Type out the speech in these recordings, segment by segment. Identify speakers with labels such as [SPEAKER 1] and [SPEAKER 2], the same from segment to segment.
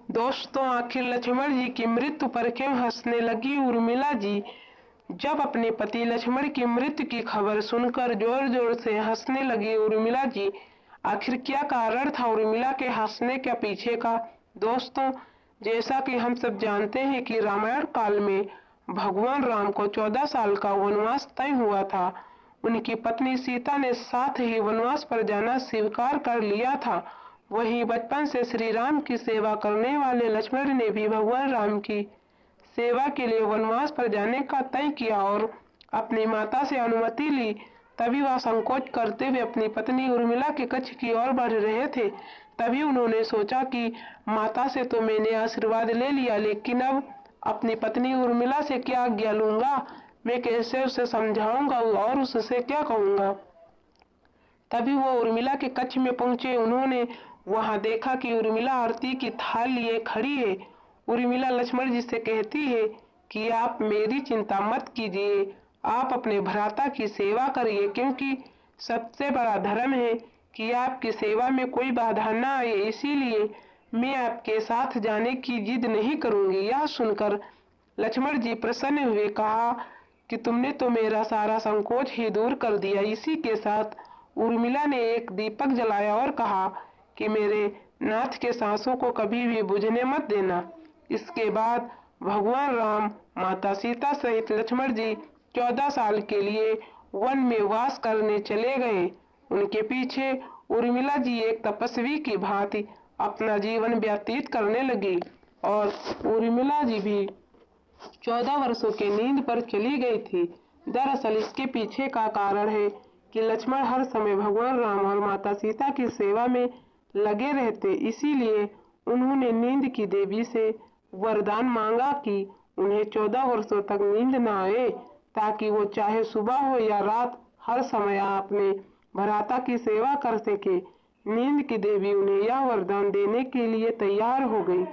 [SPEAKER 1] दोस्तों, आखिर लक्ष्मण जी की मृत्यु पर क्यों हंसने लगी उर्मिला जी? जब अपने पति लक्ष्मण की मृत्यु की खबर सुनकर जोर जोर से हंसने लगी उर्मिला जी, आखिर क्या कारण था उर्मिला के हंसने के पीछे का? दोस्तों, जैसा कि हम सब जानते हैं कि रामायण काल में भगवान राम को 14 साल का वनवास तय हुआ था। उनकी पत्नी सीता ने साथ ही वनवास पर जाना स्वीकार कर लिया था। वहीं बचपन से श्री राम की सेवा करने वाले लक्ष्मण ने भी भगवान राम की सेवा के लिए वनवास पर जाने का तय किया और अपनी माता से अनुमति ली। तभी वह संकोच करते हुए अपनी पत्नी उर्मिला के कक्ष की ओर बढ़ रहे थे। तभी उन्होंने सोचा कि माता से तो मैंने आशीर्वाद ले लिया, लेकिन अब अपनी पत्नी उर्मिला से क्या आज्ञा लूंगा? मैं कैसे उसे समझाऊंगा और उससे क्या कहूंगा? तभी वो उर्मिला के कक्ष में पहुंचे। उन्होंने वहां देखा कि उर्मिला आरती की थाल लिए खड़ी है। उर्मिला लक्ष्मण जी से कहती है कि आप मेरी चिंता मत कीजिए, आप अपने भ्राता की सेवा करिए, क्योंकि सबसे बड़ा धर्म है कि आपकी सेवा में कोई बाधा न आए। इसीलिए मैं आपके साथ जाने की जिद नहीं करूंगी। यह सुनकर लक्ष्मण जी प्रसन्न हुए, कहा कि तुमने तो मेरा सारा संकोच ही दूर कर दिया। इसी के साथ उर्मिला ने एक दीपक जलाया और कहा कि मेरे नाथ के सांसों को कभी भी बुझने मत देना। इसके बाद भगवान राम, माता सीता सहित लक्ष्मण जी 14 साल के लिए वन में वास करने चले गए। उनके पीछे उर्मिला जी एक तपस्वी की भांति अपना जीवन व्यतीत करने लगी और उर्मिला जी भी 14 वर्षों के नींद पर चली गई थी। दरअसल इसके पीछे का कारण है कि लक्ष्मण हर समय भगवान राम और माता सीता की सेवा में लगे रहते। इसीलिए उन्होंने नींद की देवी से वरदान मांगा कि उन्हें 14 वर्षों तक नींद न आए, ताकि वो चाहे सुबह हो या रात हर समय अपने भ्राता की सेवा कर सके। नींद की देवी उन्हें यह वरदान देने के लिए तैयार हो गई,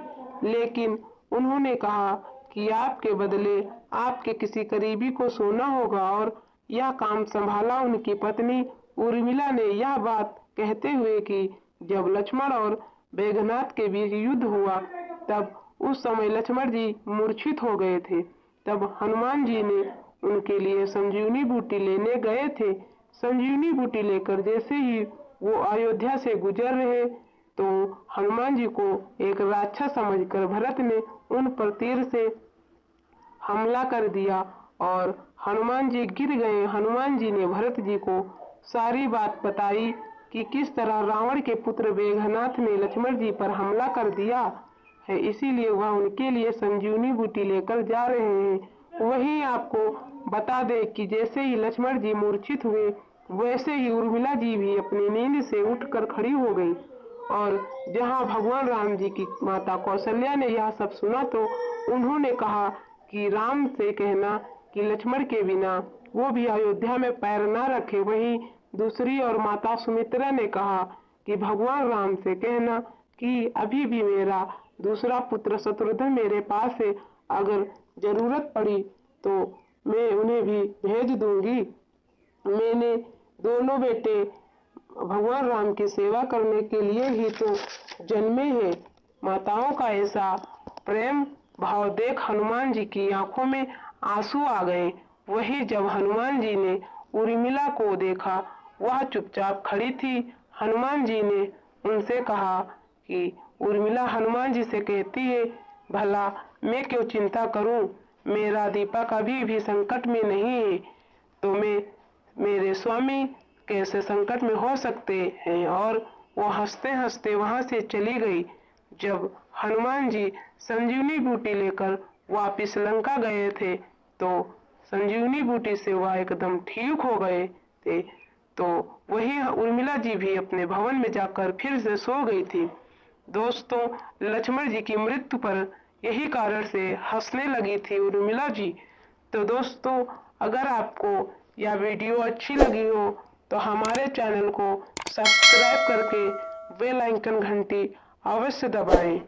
[SPEAKER 1] लेकिन उन्होंने कहा कि आपके बदले आपके किसी करीबी को सोना होगा, और यह काम संभाला उनकी पत्नी उर्मिला ने। यह बात कहते हुए कि जब लक्ष्मण और मेघनाद के बीच युद्ध हुआ, तब उस समय लक्ष्मण जी मूर्छित हो गए थे। तब हनुमान जी ने उनके लिए संजीवनी बूटी लेने गए थे। संजीवनी बूटी लेकर जैसे ही वो अयोध्या से गुजर रहे, तो हनुमान जी को एक राक्षस समझकर भरत ने उन पर तीर से हमला कर दिया और हनुमान जी गिर गए। हनुमान जी ने भरत जी को सारी बात बताई कि किस तरह रावण के पुत्र मेघनाद ने लक्ष्मण जी पर हमला कर दिया है, इसीलिए वह उनके लिए संजीवनी बूटी लेकर जा रहे हैं। वहीं आपको बता दें कि जैसे ही लक्ष्मण जी मूर्छित हुए, वैसे ही उर्मिला जी भी अपनी नींद से उठकर खड़ी हो गई। और जहां भगवान राम जी की माता कौशल्या ने यह सब सुना, तो उन्होंने कहा कि राम से कहना कि लक्ष्मण के बिना वो भी अयोध्या में पैर न रखे। वहीं दूसरी ओर माता सुमित्रा ने कहा कि भगवान राम से कहना कि अभी भी मेरा दूसरा पुत्र शत्रुघ्न मेरे पास है, अगर जरूरत पड़ी तो मैं उन्हें भी भेज दूंगी। मैंने दोनों बेटे भगवान राम की सेवा करने के लिए ही तो जन्मे हैं। माताओं का ऐसा प्रेम भाव देख हनुमान जी की आंखों में आंसू आ गए। वही जब हनुमान जी ने उर्मिला को देखा, वह चुपचाप खड़ी थी। हनुमान जी ने उनसे कहा कि उर्मिला हनुमान जी से कहती है, भला मैं क्यों चिंता करूं, मेरा दीपक अभी भी संकट में नहीं है, तो मेरे स्वामी कैसे संकट में हो सकते हैं। और वो हंसते हंसते वहां से चली गई। जब हनुमान जी संजीवनी बूटी लेकर वापिस लंका गए थे, तो संजीवनी बूटी से वह एकदम ठीक हो गए थे। तो वही उर्मिला जी भी अपने भवन में जाकर फिर से सो गई थी। दोस्तों, लक्ष्मण जी की मृत्यु पर यही कारण से हंसने लगी थी उर्मिला जी। तो दोस्तों, अगर आपको यह वीडियो अच्छी लगी हो तो हमारे चैनल को सब्सक्राइब करके बेल आइकन घंटी अवश्य दबाएं।